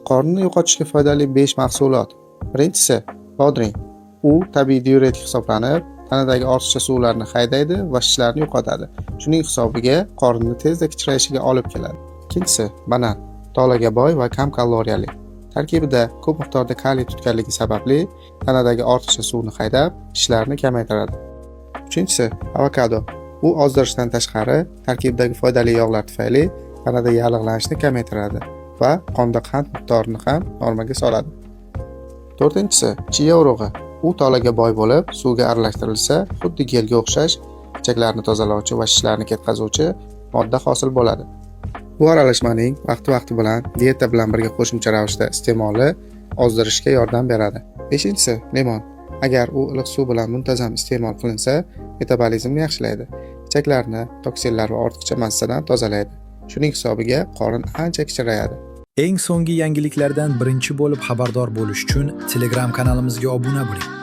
Qorinni yo'qotishga foydali 5 mahsulot. Birinchisi, bodring. U tabiiy diuretik hisoblanib, tanadagi ortiqcha suvlarni haydaydi va shishlarni yo'qotadi. Shuning hisobiga qorinni tezda kichrayishiga olib keladi. Ikkinchisi, banan. Tolaga boy va kam kaloriyali. Tarkibida ko'p miqdorda kaliy tutganligi sababli tanadagi ortiqcha suvni haydab, shishlarni kamaytiradi. Uchinchisi, avokado. U ozdirishdan tashqari, tarkibidagi foydali yog'lar tufayli tanada yallig'lanishni kamaytiradi va qonda qand miqdorini ham normaga soladi. To'rtinchisi, chia urug'i. U tolaga boy bo'lib, suvga aralashtirilsa, xuddi gelga o'xshash ichaklarni tozalovchi va shishlarni ketkazuvchi modda hosil bo'ladi. Bu aralashmaning vaqti bilan dieta bilan birga qo'shimcha ravishda iste'moli ozdirishga yordam beradi. Beshinchisi, limon. Agar u iliq suv bilan muntazam iste'mol qilinsa, metabolizmni yaxshilaydi. Ichaklarni toksinlar va ortiqcha massadan tozalaydi. Shuning hisobiga qorin ancha kichrayadi. Eng so'nggi yangiliklardan birinchi bo'lib xabardor bo'lish uchun Telegram kanalimizga obuna bo'ling.